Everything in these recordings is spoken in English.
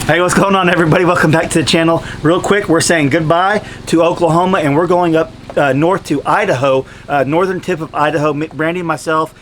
Hey, what's going on, everybody? Welcome back to the channel. Real quick, we're saying goodbye to Oklahoma and we're going up north to Idaho, northern tip of Idaho. Brandy and myself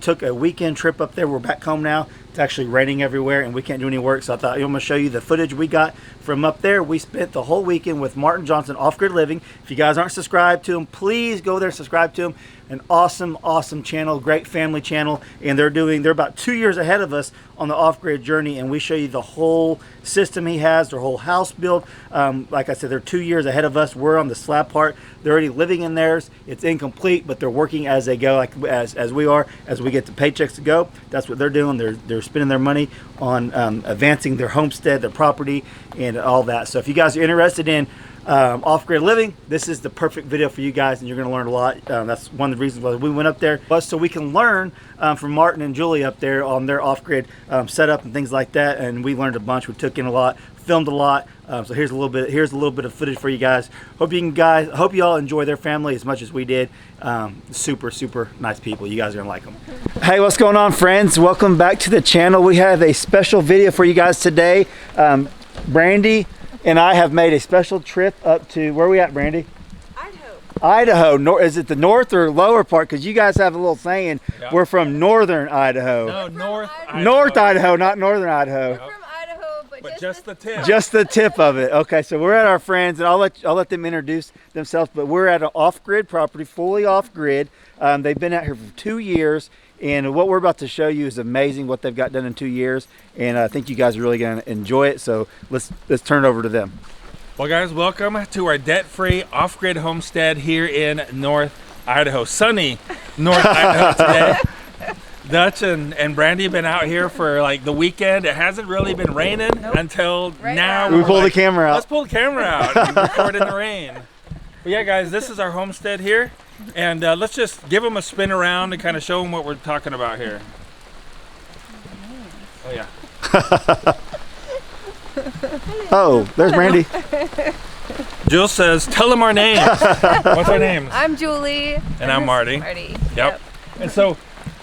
took a weekend trip up there. We're back home now. It's actually raining everywhere and we can't do any work, so I thought I'm going to show you the footage we got from up there. We spent the whole weekend with Martin Johnston, Off-Grid Living. If you guys aren't subscribed to him, please go there, subscribe to him. An awesome channel, great family channel, and they're about 2 years ahead of us on the off-grid journey, and we show you the whole system he has, their whole house built. Like I said, they're 2 years ahead of us. We're on the slab part. They're already living in theirs. It's incomplete, but they're working as they go, like as we are. As we get the paychecks to go, that's what they're doing. They're spending their money on advancing their homestead, their property, and all that. So if you guys are interested in off-grid living, this is the perfect video for you guys, and you're going to learn a lot. That's one of the reasons why we went up there, was so we can learn from Martin and Julie up there on their off-grid setup and things like that. And we learned a bunch. We took in a lot, filmed a lot. So here's a little bit of footage for you guys. Hope you all enjoy their family as much as we did. Super nice people. You guys are gonna like them. Hey, what's going on, friends? Welcome back to the channel. We have a special video for you guys today. Brandy and I have made a special trip up to, where are we at, Brandy? Idaho. Is it the north or lower part? Because you guys have a little saying, yeah, we're from northern Idaho. No, North Idaho. North Idaho, not northern Idaho. We're from Idaho, but just the tip. Just the tip of it. Okay, so we're at our friends, and I'll let them introduce themselves. But we're at an off-grid property, fully off-grid. They've been out here for 2 years. And what we're about to show you is amazing, what they've got done in 2 years, and I think you guys are really going to enjoy it. So let's turn it over to them. Well, guys, welcome to our debt-free off-grid homestead here in North Idaho, sunny North Idaho today. Dutch and Brandy have been out here for like the weekend. It hasn't really been raining until right now. We pull the camera out. Let's pull the camera out and record in the rain. But yeah, guys, this is our homestead here. And let's just give them a spin around and kind of show them what we're talking about here. Oh, yeah. Oh, there's Brandy. Jill says, tell them our names. What's our names? I'm Julie. And I'm Marty. Yep. And so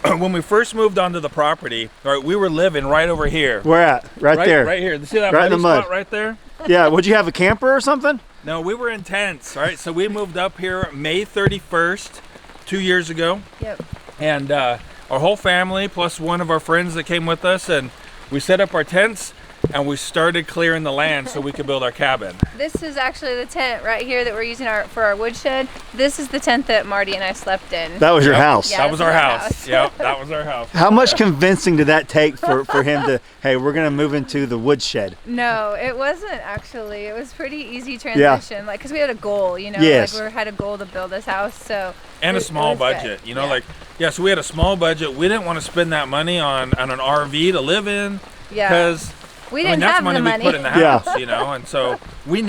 when we first moved onto the property, right, we were living right over here. Where at? Right there. Right here. See that right in the mud spot right there? Yeah. Would you have a camper or something? No, we were in tents, right? So we moved up here May 31st, 2 years ago. Yep. And our whole family, plus one of our friends that came with us, and we set up our tents and we started clearing the land so we could build our cabin. This is actually the tent right here that we're using for our woodshed. This is the tent that Marty and I slept in. That was your house. Yeah, that was our house. Yep, that was our house. How much convincing did that take for him to, hey, we're going to move into the woodshed? No, it wasn't actually. It was pretty easy transition. Yeah. Like, because we had a goal, you know, yes. Like we had a goal to build this house. So and a small budget, good. You know, like, yeah, so we had a small budget. We didn't want to spend that money on an RV to live in. Yeah. Because we didn't that's have money the we money. put in the house, you know, and so we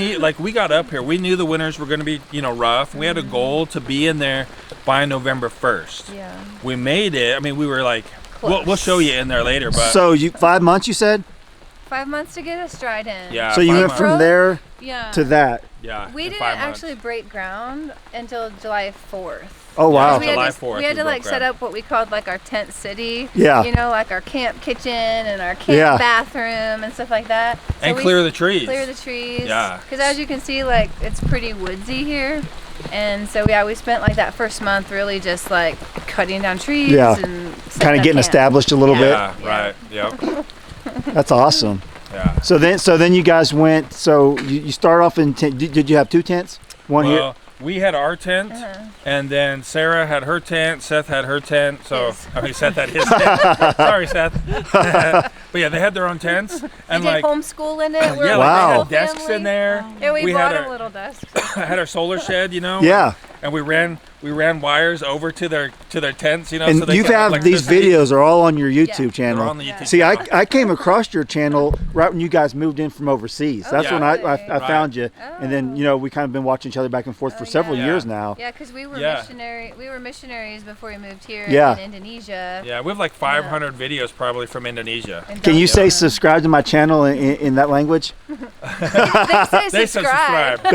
got up here. We knew the winters were going to be, you know, rough. We had a goal to be in there by November 1st. Yeah. We made it. I mean, we were like, we'll show you in there later. But so 5 months, you said? 5 months to get us dried in. Yeah. So you went from there to that. Yeah. We didn't actually break ground until July 4th. Oh, wow. July 4th. We had to like set up what we called like our tent city. Yeah. You know, like our camp kitchen and our camp bathroom and stuff like that. So and clear the trees. Clear the trees. Yeah. Because as you can see, like it's pretty woodsy here. And so yeah, we spent like that first month really just like cutting down trees and kind of getting established a little bit. Yeah, right. Yep. That's awesome. Yeah. So then you guys went. So you start off in tent. Did you have two tents? One here. We had our tent, and then Sarah had her tent. Seth had her tent. So I mean, Seth had his tent. Sorry, Seth. But yeah, they had their own tents. And we did homeschool in it. Yeah, wow. Like they had desks in there. Yeah, we bought them little desks. Had our solar shed, you know. Yeah. And we ran wires over to their tents, you know. And so they you have these videos are all on your YouTube channel. They're on the YouTube See, channel. I came across your channel right when you guys moved in from overseas. That's when I found you, and then we kind of been watching each other back and forth for several years now. Yeah, because we were missionaries before we moved here in Indonesia. Yeah, we have like 500 videos probably from Indonesia. Can you say subscribe to my channel in that language? They say subscribe. They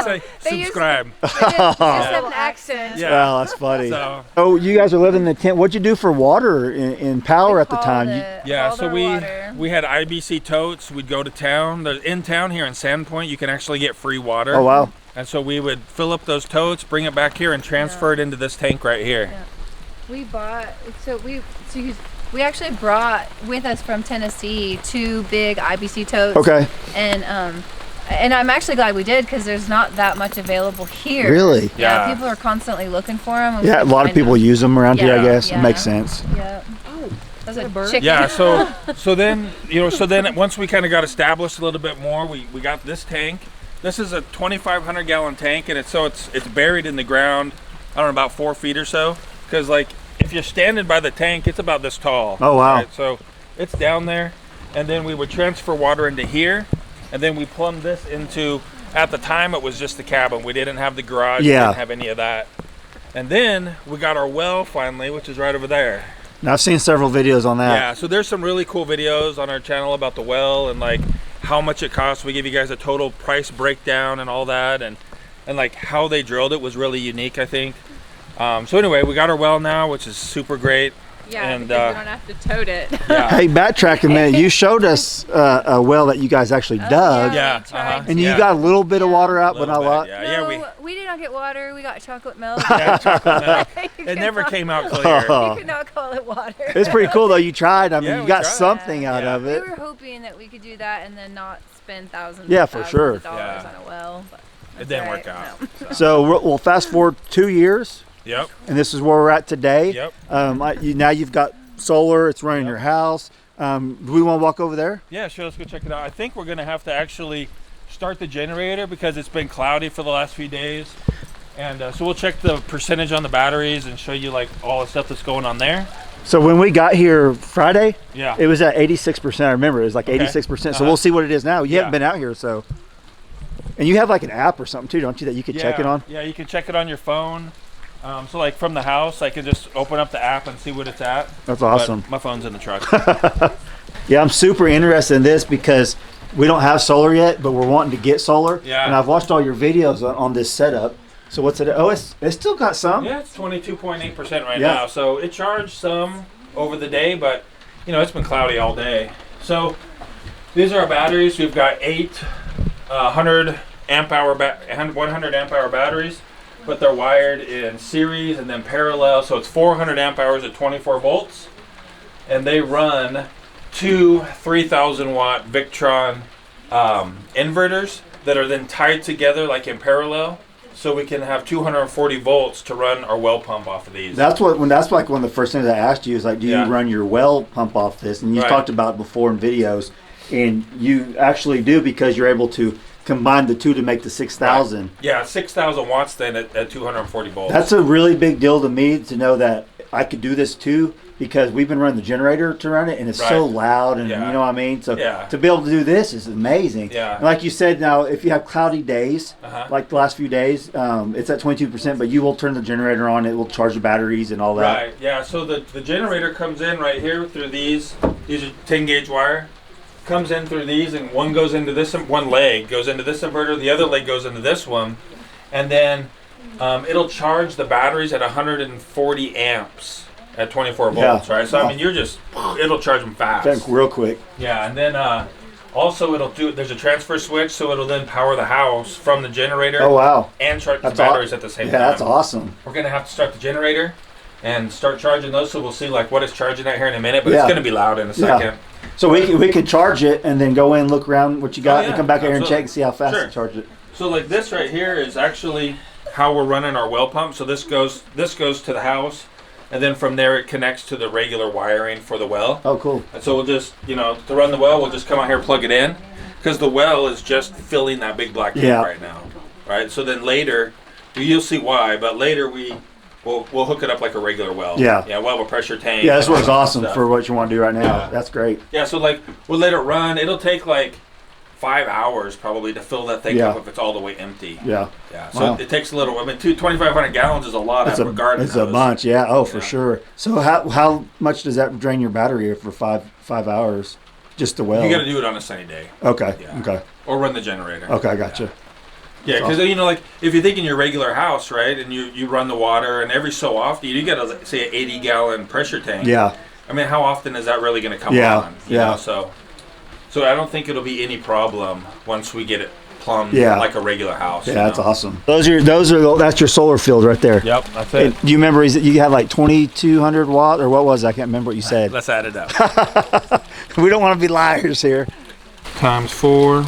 say They use- subscribe. They just have an accent. Yeah. Wow, that's funny. So- Oh, you guys are living in the tent. What'd you do for water and power at the time? Yeah, Hauled so our water. we had IBC totes. We'd go to town. There's in town here in Sandpoint, you can actually get free water. Oh, wow. And so we would fill up those totes, bring it back here, and transfer it into this tank right here. Yeah. We actually brought with us from Tennessee 2 big IBC totes. Okay. And I'm actually glad we did because there's not that much available here. Really? Yeah. Yeah. People are constantly looking for them. Yeah, a lot of people use them around here, I Yeah, guess. yeah. It makes sense. Yeah. Oh, that's a bird? chicken. Yeah, so then once we kind of got established a little bit more, we got this tank. This is a 2,500 gallon tank, and it's buried in the ground, I don't know, about 4 feet or so. Because like if you're standing by the tank, it's about this tall. Oh, wow. Right? So it's down there, and then we would transfer water into here, and then we plumbed this into. At the time, it was just the cabin. We didn't have the garage. Yeah. We didn't have any of that. And then we got our well finally, which is right over there. Now, I've seen several videos on that. Yeah, so there's some really cool videos on our channel about the well and like how much it costs. We give you guys a total price breakdown and all that, and like how they drilled it was really unique, I think. So anyway, we got our well now, which is super great. Yeah, And, because we don't have to tote it. Yeah. Hey, backtrack a minute. You showed us a well that you guys actually dug. Yeah, we tried And you Yeah. got a little bit of water out, but Little not a lot. bit, No, yeah, we did not get water. We got chocolate milk. yeah, chocolate milk. You It never cannot- came out clear. You could not call it water. It's pretty cool, though. You tried. I mean, Yeah, you we got tried. something out Yeah. of We it. were hoping that we could do that and then not spend thousands. Yeah, and for thousands sure. of dollars Yeah. on a well. But It that's didn't all work right. out. No. So we'll fast forward 2 years, Yep. and this is where we're at today. Yep. Now you've got solar. It's running your house. Do we want to walk over there? Yeah, sure. Let's go check it out. I think we're gonna have to actually start the generator because it's been cloudy for the last few days, and so we'll check the percentage on the batteries and show you like all the stuff that's going on there. So when we got here Friday, Yeah. it was at 86%. I remember it was like 86%. So Uh-huh. we'll see what it is now. You Yeah. haven't been out here, so. And you have like an app or something too, don't you, that you could check it on? Yeah, you can check it on your phone. So like from the house, I can just open up the app and see what it's at. That's But awesome. my phone's in the truck. Yeah, I'm super interested in this because we don't have solar yet, but we're wanting to get solar. Yeah. And I've watched all your videos on this setup. So what's it? Oh, it's still got some. Yeah, it's 22.8% right Yeah. now. So it charged some over the day, but it's been cloudy all day. So these are our batteries. We've got 8 100 amp hour 100 amp hour batteries, but they're wired in series and then parallel. So it's 400 amp hours at 24 volts, and they run 2 3,000 watt Victron inverters that are then tied together like in parallel. So we can have 240 volts to run our well pump off of these. That's like one of the first things I asked you is like, do you Yeah. run your well pump off this? And you Right. talked about it before in videos, and you actually do because you're able to combine the two to make the 6,000. Yeah, 6,000 watts then at 240 volts. That's a really big deal to me to know that I could do this too, because we've been running the generator to run it, and it's so Right. loud, and Yeah. you know what I mean. So Yeah. to be able to do this is amazing. Yeah. And like you said, now if you have cloudy days, Uh-huh. like the last few days, it's at 22%, but you will turn the generator on. It will charge the batteries and all that. Right, yeah, so the generator comes in right here through these are 10 gauge wire. Comes in through these, and one goes into this, one leg goes into this inverter, the other leg goes into this one, and then it'll charge the batteries at 140 amps at 24 volts, Yeah. right? So I mean, it'll charge them fast. Think real quick. Yeah, and then also there's a transfer switch, so it'll then power the house from the generator Oh wow. and charge the That's aw- batteries at the same Yeah, time. that's awesome. We're gonna have to start the generator and start charging those, so we'll see like what it's charging at here in a minute, but Yeah. it's gonna be loud in a Yeah. second. So we could charge it and then go in, look around what you got, Oh, yeah, and come back here and absolutely. check and see how fast Sure. it charges it. So like this right here is actually how we're running our well pump. So this goes to the house, and then from there it connects to the regular wiring for the well. Oh, cool. And so we'll just, to run the well, we'll just come out here, plug it in, because the well is just filling that big black tank Yeah. right now, right? So then later, you'll see why, but later we'll hook it up like a regular well. Yeah. Yeah, we'll have a pressure tank. Yeah, this and all works that awesome stuff. for what you want to do right now. Yeah. That's great. Yeah, so like we'll let it run. It'll take like 5 hours probably to fill that thing Yeah. up if it's all the way empty. Yeah. Yeah, so Wow. it takes a little. I mean, 2,500 gallons is a lot It's out of a garden it's a hose. bunch. Yeah. Oh, for Yeah. sure. So how much does that drain your battery for five hours? Just the well. You got to do it on a sunny day. Okay. Yeah. Okay. Or run the generator. Okay. I gotcha. Yeah, because you know, like if you think in your regular house, right, and you run the water, and every so often you got to say an 80-gallon pressure tank. Yeah. I mean, how often is that really going to come on? You know, so I don't think it'll be any problem once we get it plumbed like a regular house. Yeah, that's awesome. That's your solar field right there. Yep, that's it. Do you remember you had like 2,200 watt or what was it? I can't remember what you said. Let's add it up. We don't want to be liars here. Times 4.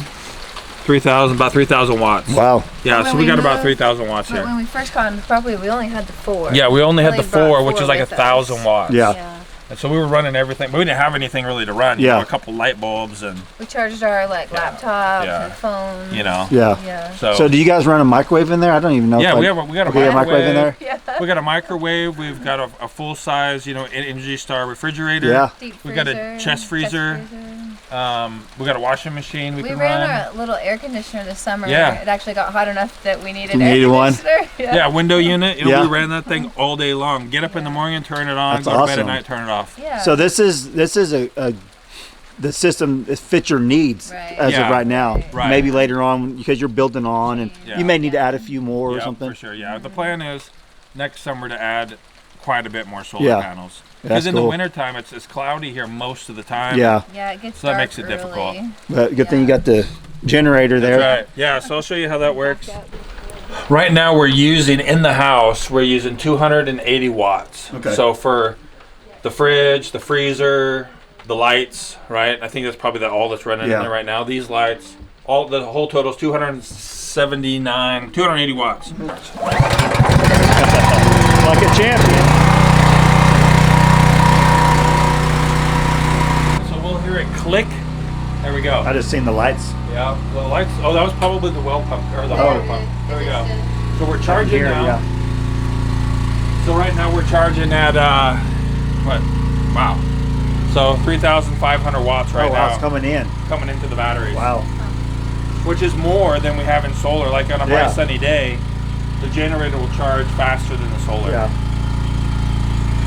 3,000, about 3,000 watts. Wow. Yeah, so we got about 3,000 watts here. When we first got into the property, we only had the 4. Yeah, we only had the 4, which is like with 1,000 watts. Yeah. And so we were running everything, but we didn't have anything really to run. You know, a couple light bulbs and. We charged our laptops and phones. You know. Yeah. So do you guys run a microwave in there? I don't even know. Yeah, we got a microwave in there. Yeah. We got a microwave. We've got a full size, Energy Star refrigerator. Yeah. Deep we got a chest freezer. We got a washing machine. We can ran run. our little air conditioner this summer. Yeah. It actually got hot enough that we needed air conditioner. Yeah, window unit. We ran that thing all day long. Get up in the morning, turn it on. That's go to bed awesome. at night, turn it off. Yeah. So this is the system that fits your needs as of right now. Right. Maybe later on because you're building on and you may need to add a few more or something. For sure. Yeah. The plan is next summer to add quite a bit more solar panels. Because in the wintertime, it's cloudy here most of the time. Yeah. Yeah, it gets so that dark makes it early. difficult. But good thing you got the generator there. That's right. Yeah, so I'll show you how that works. Right now we're using, in the house, we're using 280 watts. Okay. So for the fridge, the freezer, the lights, right? I think that's probably all that's running in there right now. These lights, the whole total is 280 watts. Like a champion. Hear it click. There we go. I just seen the lights. Yeah, the lights. Oh, that was probably the well pump or the water pump. There we go. So we're charging here, now. So right now we're charging at what? Wow. So 3,500 watts right now. It's coming into the batteries. Wow. Which is more than we have in solar. Like on a bright sunny day, the generator will charge faster than the solar. Yeah.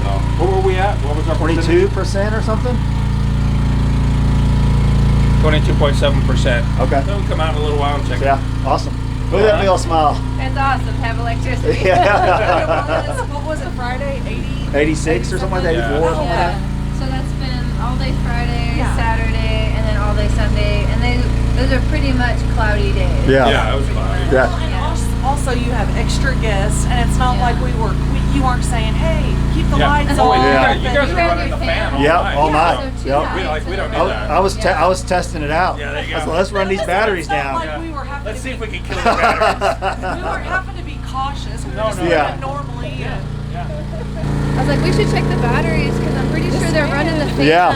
So what were we at? What was our 22% or something? 22.7%. Okay. Then we'll come out in a little while and check it. Yeah, awesome. Look at that big old smile. It's awesome to have electricity. Yeah. What was it, Friday? 86 or something like that, 84 or something like that. So that's been all day Friday, Yeah. Saturday, and then all day Sunday. And those are pretty much cloudy days. Yeah. It was cloudy. Yeah. And also you have extra guests, and it's not like you weren't saying, hey, keep the lights on. Yeah. You guys are running the fan all night. All night. We don't need that. I was testing it out. Yeah, there you I was go. like, let's run these batteries It's not down. like we were having Let's to see be, if we can kill the batteries. we weren't having to be cautious. We were just no. doing Yeah. it normally. I was like, we should check the batteries because I'm pretty sure they're running the fan. Yeah.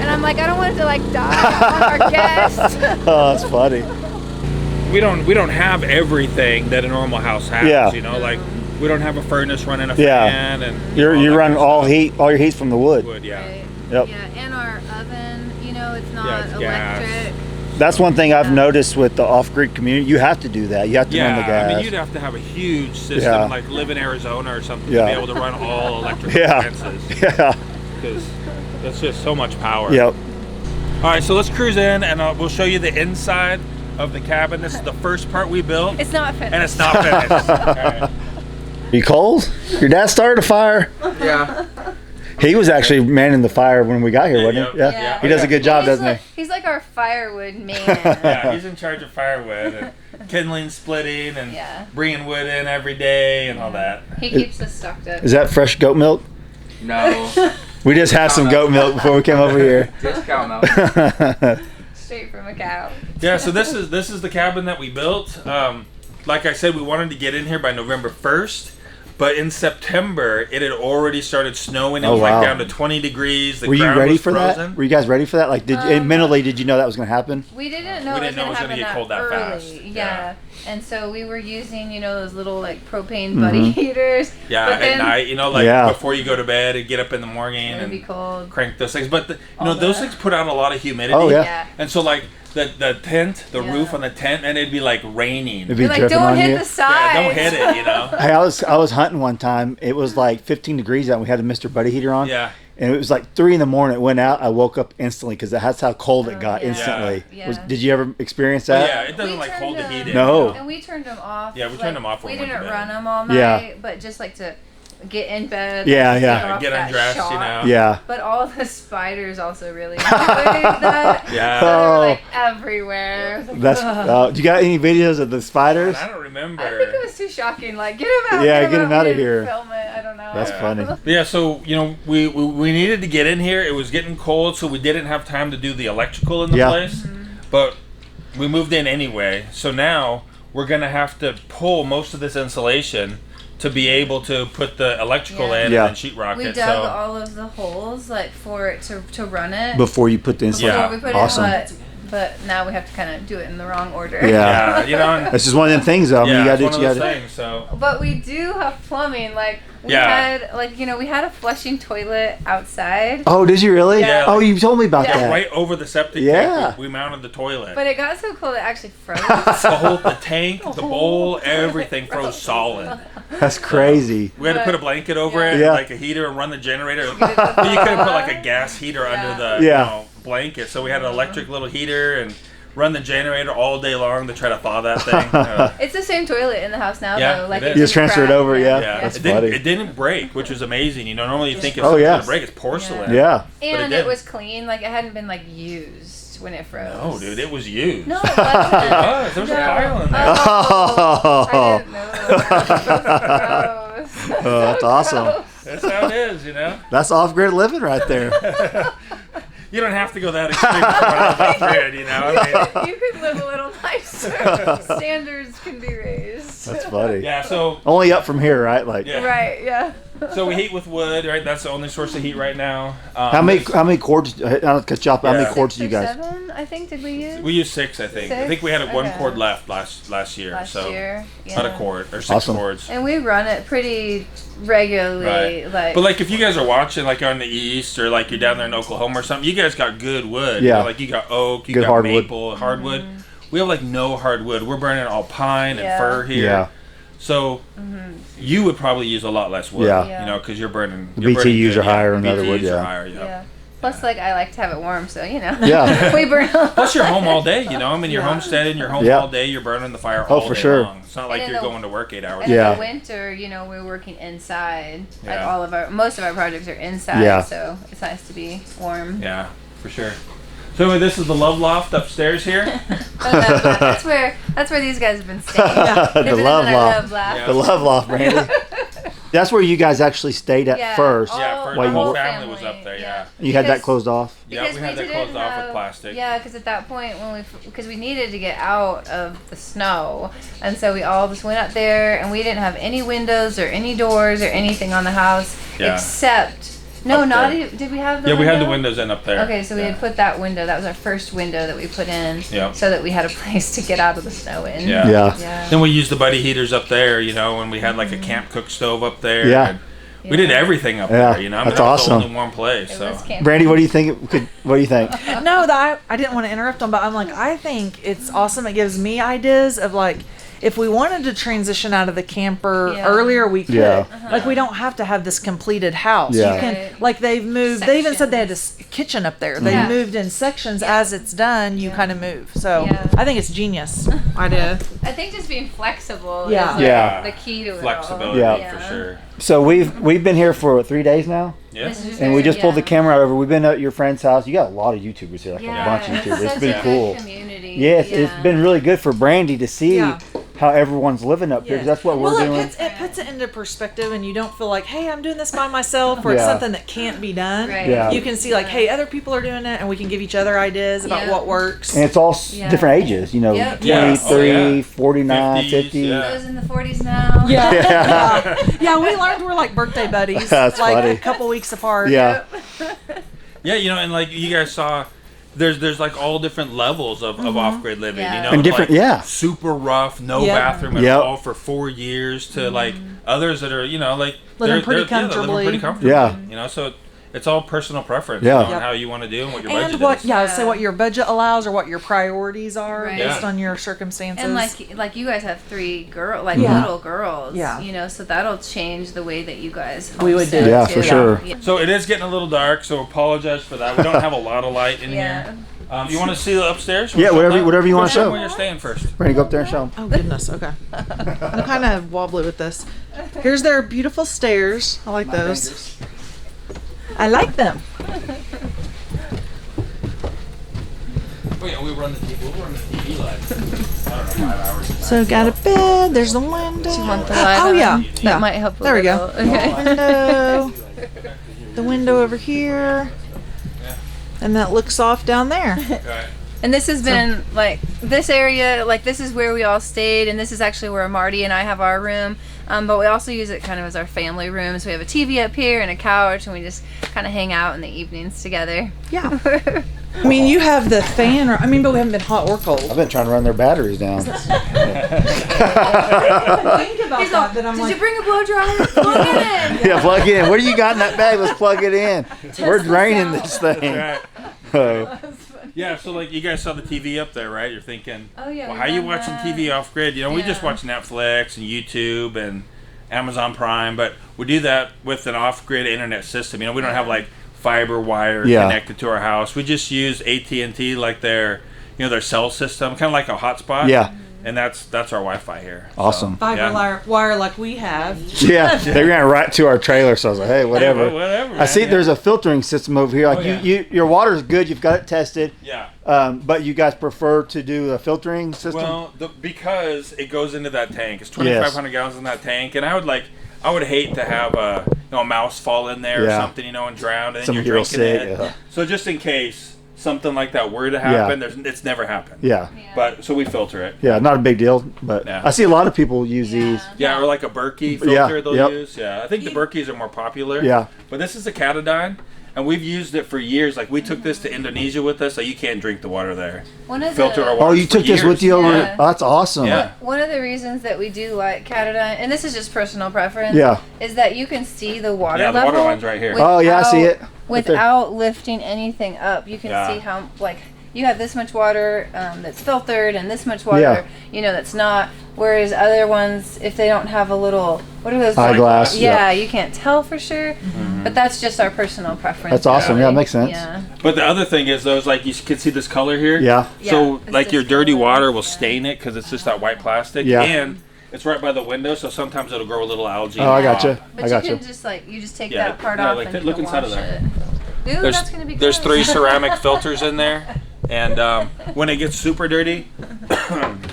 And I'm like, I don't want it to die on our guests. Oh, that's funny. We don't have everything that a normal house has. Yeah. Like we don't have a furnace running a Yeah. fan and You run all your heat's from the wood. Wood, yeah. Right. Yep. Yeah, and our oven, it's not Yeah, it's gas. electric. That's one thing I've noticed with the off-grid community. You have to do that. You have to run the gas. I mean, you'd have to have a huge system, like live in Arizona or something, to be able to run all electric appliances. Yeah. Because that's just so much power. Yep. All right, so let's cruise in, and we'll show you the inside of the cabin. This is the first part we built, It's not finished. and it's not finished. All right. You cold? Your dad started a fire. Yeah. He was actually manning the fire when we got here, wasn't he? Yeah. He does a good job, doesn't he? He's like our firewood man. Yeah, he's in charge of firewood and kindling, splitting, and bringing wood in every day and all that. He keeps us stocked up. Is that fresh goat milk? No, We just had some goat milk before we came over here. just cow milk. Straight from a cow. Yeah, so this is the cabin that we built. Like I said, we wanted to get in here by November 1st. But in September, it had already started snowing. It was like down to 20 degrees. The Were you ground ready was for frozen. that? Were you guys ready for that? Like, mentally, did you know that was going to happen? We didn't know We it was didn't know going to get happen cold that early. fast. Yeah. And so we were using, those little propane buddy heaters. Yeah, But then at night, before you go to bed and get up in the morning it would be and cold. crank those things. But those things put out a lot of humidity. Oh, yeah. Yeah. And so the tent, the roof on the tent, and it'd be like raining. It'd be You're like, dripping don't on hit you. the sides. Yeah, don't hit it, Hey, I was hunting one time. It was like 15 degrees out. And we had a Mr. Buddy heater on. Yeah. And it was like 3 in the morning. It went out. I woke up instantly because that's how cold it got yeah. instantly. Yeah. Did you ever experience Oh, that? yeah, it doesn't We like hold the turned heat them- in. No. you know? And we turned them off. Yeah, we turned them off when We we went to didn't bed. run them all night, Yeah. but just like to get in bed. Yeah, and yeah. get off Get that undressed, shock. you know. Yeah. But all the spiders also really enjoyed that. Yeah. So they Oh. were like everywhere. I was like, That's. "Ugh." You got any videos of the spiders? I don't remember. I think it was too shocking. Like, get him out. Yeah, get him outta We didn't here. Film it. I don't know. That's funny. Yeah, so we needed to get in here. It was getting cold, so we didn't have time to do the electrical in the Yeah. place. But we moved in anyway. So now we're gonna have to pull most of this insulation to be able to put the electrical Yeah. in Yeah. and then sheetrock We it. dug So all of the holes like for it to run it. Before you put the insulation. Before we put Awesome. it, but now we have to kind of do it in the wrong order. Yeah. yeah, you know. And, That's just one of them things, though. I mean, yeah, you gotta it's do one what of you those gotta do. things. So But we do have plumbing. Like we Yeah. had, like we had a flushing toilet outside. Oh, did you really? Yeah. Oh, you told me about Yeah. that. right over the septic Yeah. tank, we mounted the toilet. But it got so cold it actually froze. the tank, the bowl, everything froze solid. That's crazy. We had to put a blanket over it, Yeah. like a heater, and run the generator. But you couldn't put like a gas heater under the Yeah. blanket, so we had an electric little heater and run the generator all day long to try to thaw that thing. It's the same toilet in the house now, Yeah, though. Like it is. You just transfer it over, yeah. Yeah, That's it didn't, funny. it didn't break, which was amazing. You know, normally you think if Oh, something's yeah. gonna break, it's porcelain. Yeah. And it it was didn't. clean. Like it hadn't been like used when it froze. No, dude, it was used. No, it wasn't. There was a pile in there. Oh, I didn't know. Gross. Oh, that's awesome. That's how it is, you know. That's off-grid living right there. You don't have to go that extreme to run off grid, you know. I mean, You could live a little nicer. Standards can be raised. That's funny. yeah. So Only up from here, right? Like, yeah. Right, yeah. So we heat with wood, right? That's the only source of heat right now. how many cords? I don't cut you off. How many Yeah. cords do you 6 or guys? 7, I think, did we use? We used 6, I think. I think we had one Okay. cord left last year. Last so year. Yeah. not a cord or 6 Awesome. cords. And we run it pretty regularly. Right. But like if you guys are watching like on the east or like you're down there in Oklahoma or something, you guys got good wood. Yeah. You know, like you got oak, you Good got hardwood. maple, hardwood. We have like no hardwood. We're burning all pine and Yeah. fir here. Yeah. So you would probably use a lot less wood. Yeah. You know, because you're burning. The you're burning BTUs good, are higher yeah. than other wood, BTUs are yeah. higher, yeah. Yeah. Plus, like, I like to have it warm, so, you know. Yeah. We burn a lot. Plus, you're home all day. You know, I mean, you're homesteading. You're home Yeah. all day. You're burning the fire Oh, all for day sure. long. It's not like And in you're the- going to work 8 hours. And Yeah. in the winter, you know, we're working inside. Like Yeah. most of our projects are inside, Yeah. so it's nice to be warm. Yeah, for sure. So this is the love loft upstairs here. That's where these guys have been staying. The love loft. Yeah. The love loft, Brandy. That's where you guys actually stayed at Yeah. first. Yeah, Oh, for While the you whole were- family was up there. Yeah. You had that Because- closed off. Yeah, Because we had that didn't closed off with have- plastic. Yeah, because at that point because we needed to get out of the snow, and so we all just went up there, and we didn't have any windows or any doors or anything on the house Yeah. except Up not there. even, did we have the Yeah, we window? had the windows in up there. Okay, so we yeah. had put that window. That was our first window that we put in, Yeah. so that we had a place to get out of the snow in. Yeah. Yeah. Yeah. Then we used the buddy heaters up there, you know, and we had like a camp cook stove up there. Yeah. and we did everything up Yeah, there, you know. I mean, that's that was awesome. the only one place. It So was camp- Brandy, what do you think? What do you think? No, I didn't want to interrupt them, but I'm like, I think it's awesome. It gives me ideas of like, if we wanted to transition out of the camper Yeah. earlier, we could. Yeah. Like, we don't have to have this completed house. Yeah. You can, Right. like, they've moved. They even said they had a kitchen up there. They Yeah. moved in sections. As it's done, you kind of move. So Yeah. I think it's genius idea. I think just being flexible Yeah. is like Yeah. the key to it all. flexibility Yeah. for sure. So we've been here for 3 days now, Yeah. This is and we just pulled the yeah. camera over. We've been at your friend's house. You got a lot of YouTubers here, like Yeah, a bunch of YouTubers. It's such been a good cool. community. Yes, yeah. it's been really good for Brandy to see Yeah. how everyone's living up here. 'Cause that's what we're Well, doing. it puts it into perspective, and you don't feel like, hey, I'm doing this by myself, or it's Yeah. something that can't be done. Right. Yeah. You can see like, hey, other people are doing it, and we can give each other ideas about Yeah. what works. And it's all Yeah. different ages, you know, Yep. 23, Yeah. Oh, yeah. 49, 50s, 50. yeah. Those in the 40s now. Yeah. Yeah. Yeah, we learned we're like birthday buddies. That's like funny. a couple weeks apart. Yeah. Yeah, you know, and like you guys saw, there's like all different levels of off-grid living. Yeah. You know, And different- like yeah. super rough, no Yep. bathroom at Yep. all for 4 years to like others that are, you know, like Living pretty they're living comfortably. pretty comfortably. Yeah. You know, so it's all personal preference. Yeah. On how you want to do and what your budget And what, is. yeah, say what your budget allows or what your priorities are Right. based Yeah. on your circumstances. And like you guys have 3 Yeah. little girls. Yeah. You know, so that'll change the way that you guys We would do homestead, it. Yeah, too. for sure. Yeah. So it is getting a little dark, so apologize for that. We don't have a lot of light in Yeah. here. You want to see the upstairs? Yeah, whatever you wanna show. Where you're staying first. Brandy, go up there and show them. Oh goodness, okay. I'm kind of wobbly with this. Here's their beautiful stairs. I like those. I like them. Oh yeah, we'll run the TV lights. I don't know, 5 hours. So got a bed. There's the window. Do you want the light Oh on? yeah, That yeah. might help a There we go. little. Okay. Window. The window over here. And that looks off down there. Okay. And this has been like this area, like this is where we all stayed, and this is actually where Marty and I have our room. But we also use it kind of as our family room. So we have a TV up here and a couch, and we just kind of hang out in the evenings together. Yeah. I mean, you have the fan. But we haven't been hot or cold. I've been trying to run their batteries down. Think about He's like, that. I'm did like, you bring a blow dryer? Plug it in. Yeah, plug it in. What do you got in that bag? Let's plug it in. We're draining this thing. Right. Oh. Yeah, so like you guys saw the TV up there, right? You're thinking, Oh, yeah, well, we've how you done watching that. TV off grid? You know, we just Yeah. watch Netflix and YouTube and Amazon Prime, but we do that with an off grid internet system. You know, we don't have like fiber wire Yeah. connected to our house. We just use AT&T like their cell system, kind of like a hotspot. Yeah. And that's our Wi-Fi here. So, Awesome. fiber yeah. wire like we have. Yeah, they ran right to our trailer, so I was like, hey, whatever. Whatever. I see man. there's a filtering system over here. Like Oh, yeah. your water's good, you've got it tested. Yeah. But you guys prefer to do a filtering system? Well, because it goes into that tank. It's 2,500 gallons in that tank, and I would hate to have a mouse fall in there or Yeah. something, and drown, and then Somebody you're real drinking sick, it. yeah. So just in case something like that were to happen, it's never happened. Yeah. But so we filter it. Yeah, not a big deal, but Yeah. I see a lot of people use these. Yeah, or like a Berkey filter Yeah, they'll yep. use. Yeah, I think the Berkeys are more popular. Yeah. But this is a Catadine, and we've used it for years. Like we took this to Indonesia with us, so you can't drink the water there. One of Filter the, our water. Oh, you for took this with years. you over? Yeah. Oh, that's awesome. Yeah. One of the reasons that we do like Catadine, and this is just personal preference, Yeah. is that you can see the water Yeah, the level. water line's right here. Oh, yeah, I see it. Right there. Without lifting anything up, you can Yeah. see how you have this much water that's filtered and this much water, Yeah. that's not. Whereas other ones, if they don't have a little, what are those? Eyeglass, Yeah, you can't tell for sure. But that's just our personal preference. That's awesome. Yeah, really. makes sense. Yeah. But the other thing is, though, is like you can see this color here. Yeah. So Yeah, like it's your this dirty color, water will yeah. stain it because it's just that white plastic. Yeah. And it's right by the window, so sometimes it'll grow a little algae. Oh, I in the gotcha. top. But I gotcha. you can just you just take Yeah, that part yeah, off like and that- you look can inside wash of there. it. Ooh, that's gonna be There's gross. 3 ceramic filters in there, and when it gets super dirty,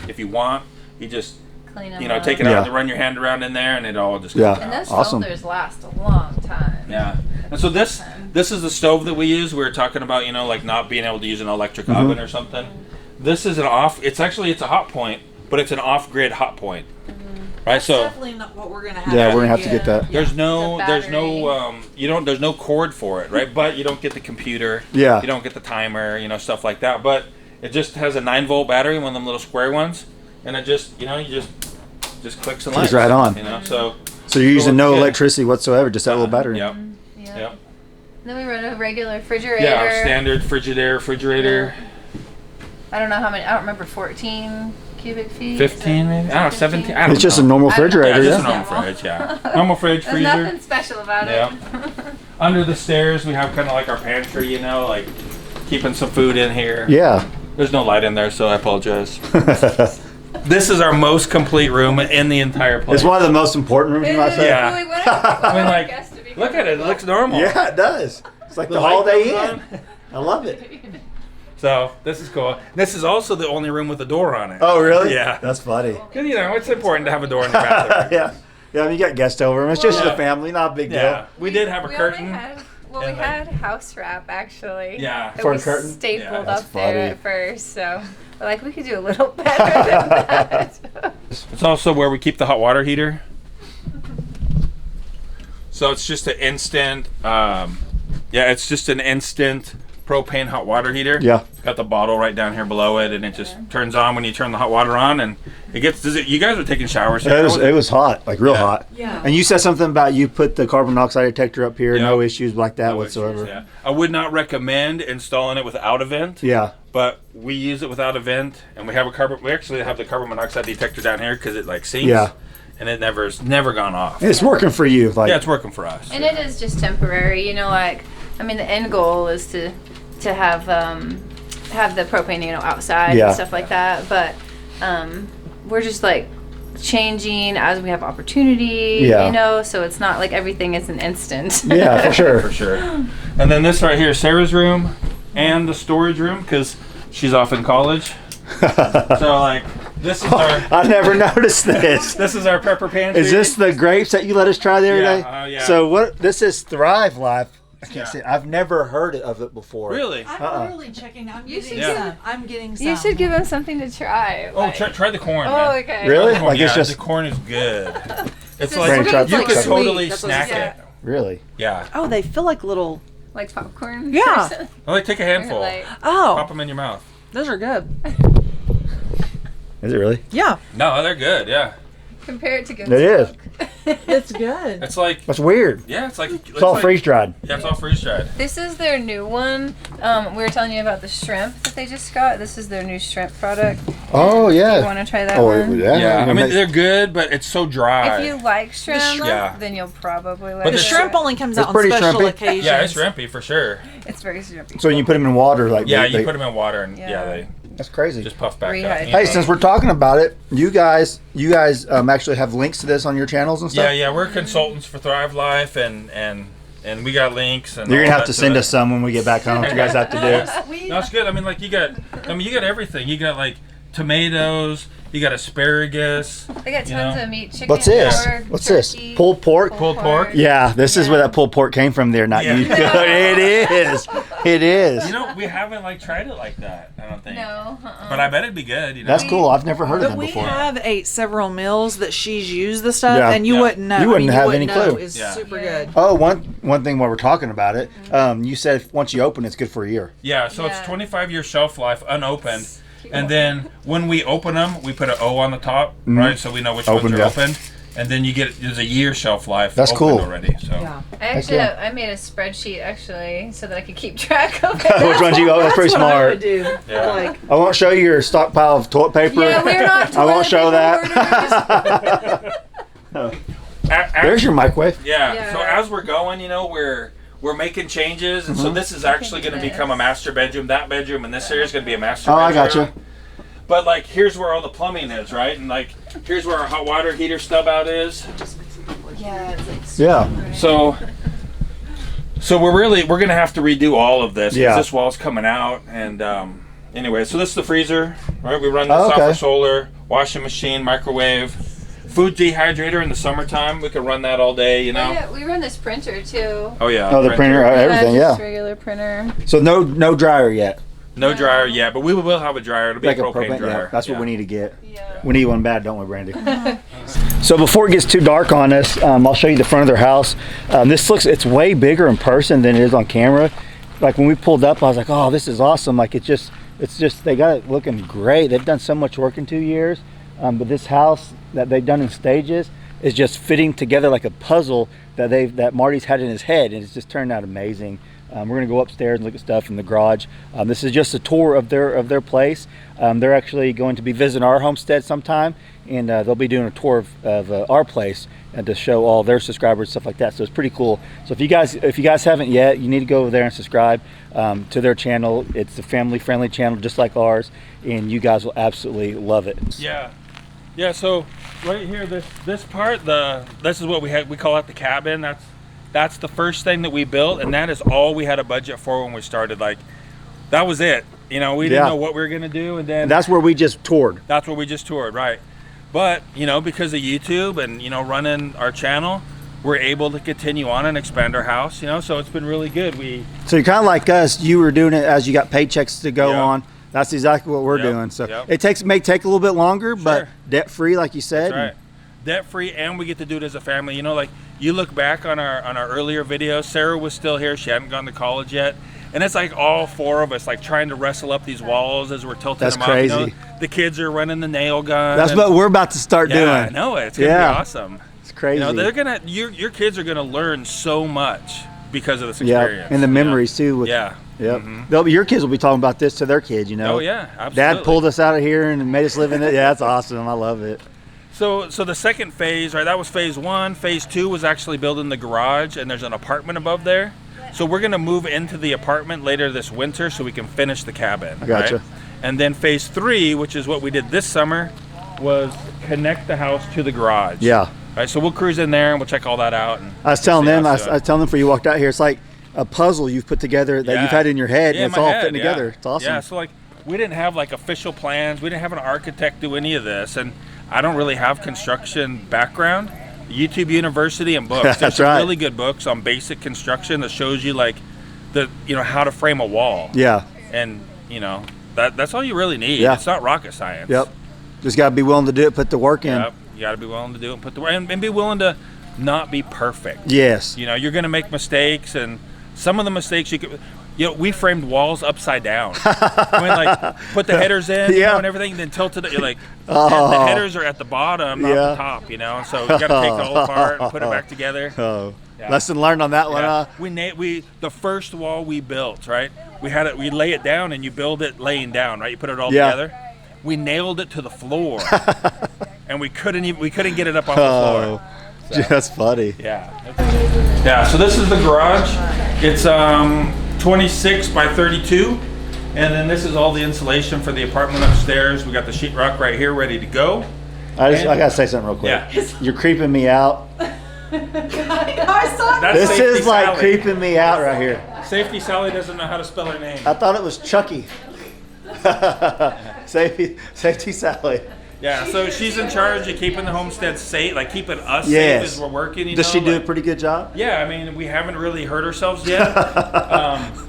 if you want, you just Clean them take it up. out Yeah. and run your hand around in there, and it all just Yeah. comes And out. those Awesome. filters last a long time. Yeah. And so this is the stove that we use. We were talking about like not being able to use an electric Mm-hmm. oven or something. This is it's a hot point, but it's an off-grid hot point. Right? That's So definitely not what we're gonna have. Yeah, we're gonna have to get that. there's no The there's battery. no there's no cord for it, right? But you don't get the computer. Yeah. You don't get the timer, stuff like that. But it just has a 9-volt battery, one of them little square ones, and it just you just clicks and lights. Clicks right on. So So you're using no Yeah. electricity whatsoever, just that little battery. Yep. Yeah. Yep. Then we run a regular refrigerator. Yeah, our standard Frigidaire refrigerator. I don't know how many. I don't remember. 14 cubic feet. 15 maybe? I don't know, 17. I don't It's just a know. normal I don't know. refrigerator, Yeah, yeah. just a normal fridge, yeah. Normal fridge, There's freezer. nothing special about Yeah. it. Under the stairs, we have kind of like our pantry, like keeping some food in here. Yeah. There's no light in there, so I apologize. This is our most complete room in the entire place. It's one of the most important rooms, you might say. Yeah. We want our guests to be look at it. It looks normal. Yeah, it does. It's like the, light Holiday comes Inn. on. I love it. So this is cool. This is also the only room with a door on it. Oh, really? Yeah. That's funny. 'Cause, it's important to have a door in the bathroom. Yeah. Yeah, I mean, you got guests over. It's just Yeah. the family, not a big Yeah. We did have a we curtain. Only had, we and, like- had house wrap actually. Yeah. That For we a curtain? stapled Yeah, that's up there funny. at first, so we're we could do a little better than that. It's also where we keep the hot water heater. So it's just an instant, it's just an instant propane hot water heater. Yeah. It's got the bottle right down here below it, and it just turns on when you turn the hot water on, and it gets. You guys were taking showers. It was hot, like real Yeah. hot. Yeah. And you said something about you put the carbon monoxide detector up here, Yeah. no issues like that No whatsoever. issues, yeah. I would not recommend installing it without a vent. Yeah. But we use it without a vent, and we actually have the carbon monoxide detector down here because it like sinks. Yeah. And it never gone off. And it's working for you. Like, Yeah, it's working for us. And it is just temporary, you know. Like, I mean, the end goal is to have the propane, you know, outside Yeah. and stuff like that. But we're just like changing as we have opportunity, Yeah. you know. So it's not like everything is an instant. yeah, for sure. For sure. And then this right here is Sarah's room and the storage room because she's off in college. So like this is our I never noticed this. this is our prepper pantry. Is this the grapes that you let us try the other Yeah, day? yeah. So what? This is Thrive Life. I can't Yeah. say. I've never heard of it before. Really? I'm literally checking. I'm You getting should some. I'm getting some. You should give them something to try. Oh, like- try the corn. Oh, man. okay. Really? Corn, Like it's yeah, just the corn is good. It's It's like Brandon, try- you try could some. totally That's what snack it's- it. really. Yeah. Oh, they feel like little. Like popcorn. Yeah. Well, like take a handful. Like, Oh, Pop them in your mouth. those are good. Is it really? Yeah, No, they're good. Yeah. compare it to Goat's It is. Milk. it's good. It's like That's weird. yeah, it's like It's all freeze dried. Yeah, it's all freeze dried. This is their new one. We were telling you about the shrimp that they just got. This is their new shrimp product. Oh You yeah. want to try that Oh one? yeah. Yeah, I mean Make- they're good, but it's so dry. If you like shrimp, Yeah. then you'll probably like But The the it. shrimp only comes It's out on pretty special shrimpy. occasions. Yeah, it's shrimpy for sure. It's very shrimpy. so you put them in water, like Yeah, they- you put them in water and yeah, Yeah. they That's crazy. just puff back up. Rehydrate. Hey, since we're talking about it, you guys actually have links to this on your channels and stuff. yeah, we're consultants for Thrive Life, and we got links. And You're all gonna have that to send it. us some when we get back home. You guys have to do. No, it's good. I mean, like you got everything. You got like tomatoes. You got asparagus. They got you tons know. of meat, chicken, What's this? pork, What's turkey, this? Pulled pork. Pulled pork? Yeah, this is where Yeah. that pulled pork came from. There, not Yeah. you. It is. It is. You know, we haven't like tried it like that. I don't think. No, But I bet it'd be good. You know. That's cool. I've never heard of But them we before. have ate several meals that she's used the stuff, Yeah. and you Yeah. wouldn't know. You wouldn't I mean, have you any wouldn't know. clue. It's Yeah. super Yeah. good. Oh, one thing while we're talking about it, you said once you open, it's good for a year. Yeah, so it's Yeah. 25-year shelf life unopened. And then when we open them, we put an O on the top, right? So we know which Opened, ones are yeah. open. And then you get there's a year shelf life. That's opened cool. already. So Yeah. I actually yeah. I made a spreadsheet actually so that I could keep track of Which it. ones you go? That's pretty That's what I would smart. do. Yeah. Like, I won't show you your stockpile of toilet paper. Yeah, we're not. I won't toilet show paper that. hoarders. There's your microwave. Yeah. Yeah. So as we're going, you know, we're making changes, and so Mm-hmm. this is actually going to This. become a master bedroom. That bedroom and this area is going to be a master Oh, I bedroom. gotcha. But like, here's where all the plumbing is, right? And like, here's where our hot water heater stub out is. Yeah, it's like Yeah. So we're gonna have to redo all of this. 'Cause Yeah. This wall's coming out, and anyway, so this is the freezer, right? We run this Oh, off okay. for solar, washing machine, microwave, food dehydrator in the summertime. We could run that all day, you know. Yeah, we run this printer too. Oh yeah. Oh, the printer, everything. Just Yeah. regular printer. So no dryer yet. No dryer yet, but we will have a dryer. It'll be Like a propane dryer. Yeah, that's what Yeah. we need to get. Yeah. We need one bad, don't we, Brandy? So before it gets too dark on us, I'll show you the front of their house. It's way bigger in person than it is on camera. Like when we pulled up, I was like, oh, this is awesome. Like it's just, they got it looking great. They've done so much work in 2 years. But this house that they've done in stages is just fitting together like a puzzle that Marty's had in his head. And it's just turned out amazing. We're gonna go upstairs and look at stuff in the garage. This is just a tour of their place. They're actually going to be visiting our homestead sometime, and they'll be doing a tour of our place and to show all their subscribers, stuff like that. So it's pretty cool. So if you guys haven't yet, you need to go over there and subscribe to their channel. It's a family-friendly channel, just like ours, and you guys will absolutely love it. Yeah. So right here, this part, this is what we call it the cabin. That's the first thing that we built, and that is all we had a budget for when we started. Like, that was it. You know, we didn't Yeah. know what we were gonna do, and then And that's where we just toured. that's where we just toured, right? But you know, because of YouTube and running our channel, we're able to continue on and expand our house. You know, so it's been really good. So you're kind of like us. You were doing it as you got paychecks to go Yeah. on. That's exactly what we're Yep, doing. So yep. it may take a little bit longer, but Sure. debt free, like you said. That's right. Debt free, and we get to do it as a family. You know, like you look back on our earlier videos, Sarah was still here. She hadn't gone to college yet, And it's like all four of us like trying to wrestle up these walls as we're tilting That's them crazy. up. You know, the kids are running the nail gun. That's and- what we're about to start yeah, doing. I know it. It's gonna Yeah. be awesome. It's crazy. You know, they're gonna your kids are gonna learn so much because of this Yeah, experience. and the you know? memories too. With, Yeah. Yep. Your kids will be talking about this to their kids. You know. Oh yeah, absolutely. Dad pulled us out of here and made us live in it. Yeah, that's awesome. I love it. So the second phase, right? That was phase one. Phase two was actually building the garage, and there's an apartment above there. So we're gonna move into the apartment later this winter, so we can finish the cabin. I gotcha. Right? And then phase three, which is what we did this summer, was connect the house to the garage. Yeah. Right. So we'll cruise in there and we'll check all that out. And I was telling see them. how I it's was telling them before you walked out here. It's like a puzzle you've put together that Yeah. you've had in your head, Yeah, and it's in my all head, fitting yeah. together. It's awesome. Yeah. So like we didn't have like official plans. We didn't have an architect do any of this, and I don't really have construction background. YouTube University and books. That's There's some right. really good books on basic construction that shows you like how to frame a wall. Yeah. And that's all you really need. Yeah. It's not rocket science. Yep. Just got to be willing to do it. Put the work in. Yep. You got to be willing to do it and put the work and be willing to not be perfect. Yes. You know, you're going to make mistakes, and some of the mistakes we framed walls upside down. I mean, like, put the headers in, Yeah. and everything, then tilted it. You're like, Oh. the headers are at the bottom, not Yeah. the top, so you got to take it all apart and put it back together. Oh. Yeah. Lesson learned on that one. Yeah. Huh? We the first wall we built, right? We lay it down, and you build it laying down, right? You put it all Yeah. together. We nailed it to the floor, and we couldn't get it up off the Oh. floor. That's funny. Yeah. Yeah, so this is the garage. It's 26 by 32. And then this is all the insulation for the apartment upstairs. We got the sheetrock right here ready to go. I gotta say something real quick. Yeah. You're creeping me out. I saw That's This Safety is like Sally. creeping me out right here. Safety Sally doesn't know how to spell her name. I thought it was Chucky. Safety Sally. Yeah, so she's in charge of keeping the homestead safe, like keeping us Yes. safe as we're working. Does she do a like- pretty good job? Yeah, I mean, we haven't really hurt ourselves yet.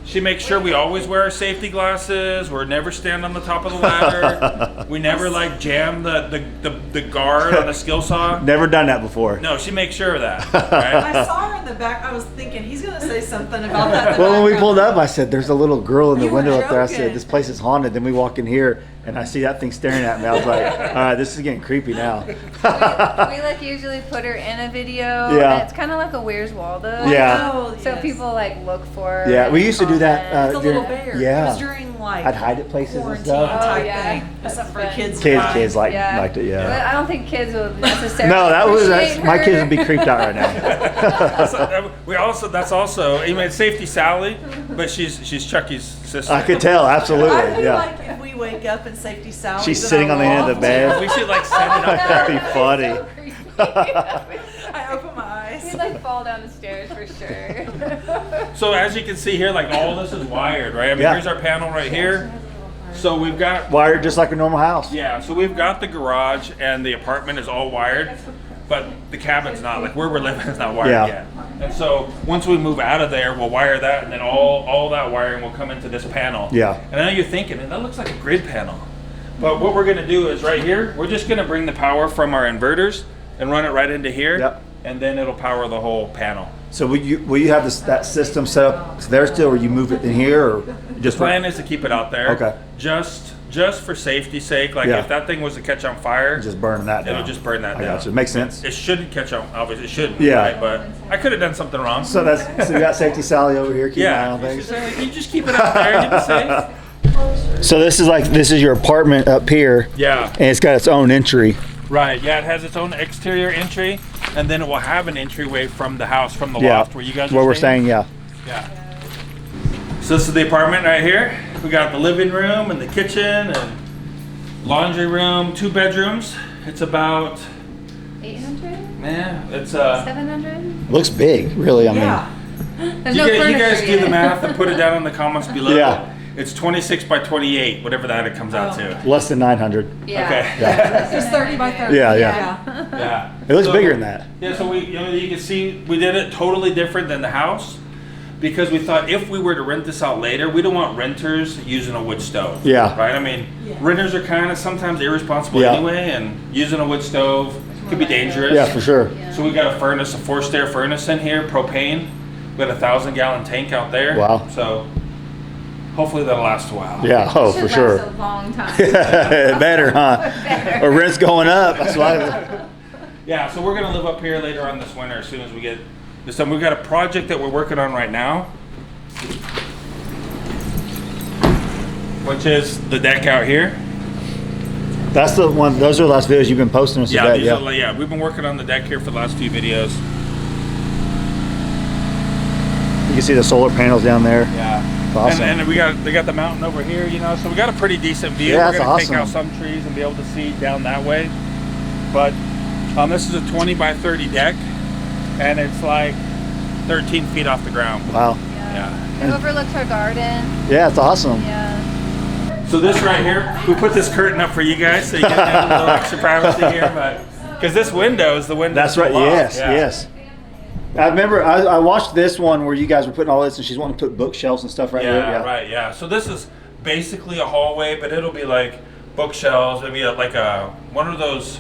She makes sure we always wear our safety glasses. We're never stand on the top of the ladder. We never like jam the guard on the skill saw. Never done that before. No, she makes sure of that. Right? I saw her in the back. I was thinking he's gonna say something about that. in the Well, when we background. pulled up, I said, "There's a little girl in the You were window up there." I joking. said, "This place is haunted." Then we walk in here, and I see that thing staring at me. I was like, "All right, this is getting creepy now." we like usually put her in a video. Yeah. And it's kind of like a Where's Waldo. Yeah. Oh, So yes. people like look for her. Yeah, we and used to do that. comment. The during- little bear. yeah. It was during like I'd hide at places and quarantine stuff. Oh, type yeah. thing. Except for That's kids. Kids, fine. kids liked it. But Yeah. I don't think kids would necessarily. No, appreciate my her. kids would be creeped out right now. That's also I mean, Safety Sally, but she's Chucky's sister. I could tell, I absolutely. feel Yeah. like if we wake up and Safety Sally. She's sitting on the end of the bed. We should like set it up there. That'd be funny. So creepy. I open my eyes. You'd like fall down the stairs for sure. So as you can see here, like all this is wired, right? I mean, Yeah. here's our panel right here. So we've got Wired just like a normal house. Yeah, so we've got the garage and the apartment is all wired, but the cabin's not. Like where we're living is not wired Yeah. yet. And so once we move out of there, we'll wire that, and then all that wiring will come into this panel. Yeah. And I know you're thinking, man, that looks like a grid panel. But what we're gonna do is right here, we're just gonna bring the power from our inverters and run it right into here. Yep. And then it'll power the whole panel. So will you have that system set up there still, or you move it in here, or just The plan is to keep it out there. Okay. Just for safety's sake. Like Yeah. if that thing was to catch on fire, just burn that down? it'll just burn that I down. got you. Makes sense. It shouldn't catch on. Obviously, it shouldn't. Yeah. Right? But I could have done something wrong. So you got Safety Sally over here keeping an eye Yeah. on things. You just keep it out there. Keep it safe. So this is your apartment up here, Yeah. and it's got its own entry. Right. Yeah. It has its own exterior entry, and then it will have an entryway from the house, from the Yeah. loft where you guys are Where we're staying. staying, yeah. Yeah. So this is the apartment right here. We got the living room and the kitchen and laundry room, 2 bedrooms. It's about 800? it's 700? Looks big, really. I mean, Yeah. There's you, no guys, you furniture guys do yet. the math and put it down in the comments below. Yeah. It's 26 by 28, whatever that it comes out to. less than 900. Yeah. Okay. It's 30 by 30. Yeah, Yeah. Yeah. It looks So- bigger than that. Yeah, so you can see we did it totally different than the house because we thought if we were to rent this out later, we don't want renters using a wood stove. Yeah. Right? I mean, Yeah. renters are kind of sometimes irresponsible Yeah. anyway, and using a wood stove could be dangerous. Yeah, for sure. So we got a furnace, a forced air furnace in here, propane. We got a 1,000-gallon tank out there. Wow. So hopefully that'll last a while. Yeah, oh, for Should sure. last a long time. Better, huh? Better. Or rent's going up. That's why. Yeah, so we're gonna live up here later on this winter as soon as we get this done. We've got a project that we're working on right now, which is the deck out here. That's the one. Those are the last videos you've been posting us Yeah, today. these Yeah. are, yeah, we've been working on the deck here for the last few videos. You can see the solar panels down there. Yeah. Awesome. And they got the mountain over here, you know, so we got a pretty decent view. Yeah, We're that's gonna take awesome. out some trees and be able to see down that way. But this is a 20 by 30 deck, and it's like 13 feet off the ground. Wow. Yeah. It overlooks our garden. Yeah, it's awesome. Yeah. So this right here, we put this curtain up for you guys so you can have a little extra privacy here, but because this window is the window. That's to the right. loft. Yes, Yeah. yes. I remember I watched this one where you guys were putting all this, and she's wanting to put bookshelves and stuff right here. Yeah, right, yeah. So this is basically a hallway, but it'll be like bookshelves, maybe like one of those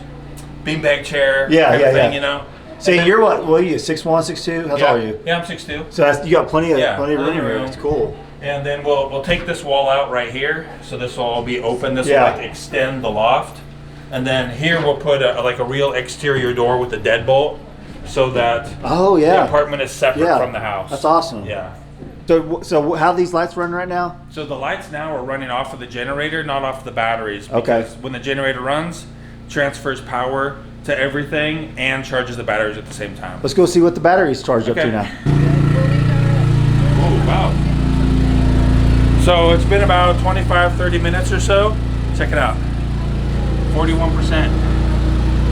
beanbag chair Yeah, type yeah, of thing, yeah. you know? See, you're what are you, 6'1", 6'2"? How tall are you? Yeah, I'm 6'2". So you got plenty of room plenty of here. room. It's cool. And then we'll take this wall out right here, so this will all be open. This Yeah. will like extend the loft, and then here we'll put like a real exterior door with a deadbolt, so that Oh the yeah. apartment is separate Yeah. from the house. That's awesome. Yeah. So how these lights run right now? So the lights now are running off of the generator, not off the batteries. Okay. Because when the generator runs, transfers power to everything and charges the batteries at the same time. Let's go see what the battery's charged up Okay. to now. Oh, wow. So it's been about 25, 30 minutes or so. Check it out. 41%.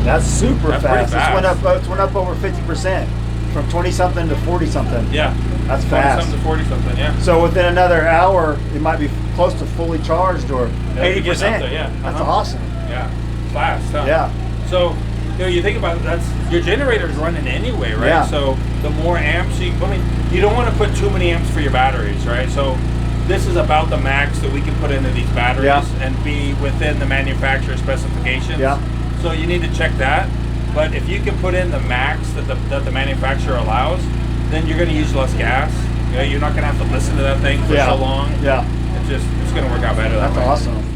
That's super That's pretty fast. fast. It's went up over 50% from 20 something to 40 something. Yeah. That's 20 fast. something to 40 something, yeah. So within another hour, it might be close to fully charged or It'll be getting 80%. up there, yeah. That's Uh-huh. awesome. Yeah. Fast, huh? Yeah. So, you know, you think about it, that's your generator's running anyway, right? Yeah. So the more amps you don't want to put too many amps for your batteries, right? So this is about the max that we can put into these batteries Yeah. and be within the manufacturer specifications. Yeah. So you need to check that. But if you can put in the max that the manufacturer allows, then you're going to use less gas. You know, you're not going to have to listen to that thing for so long. Yeah. It's going to work out better that That's way. awesome.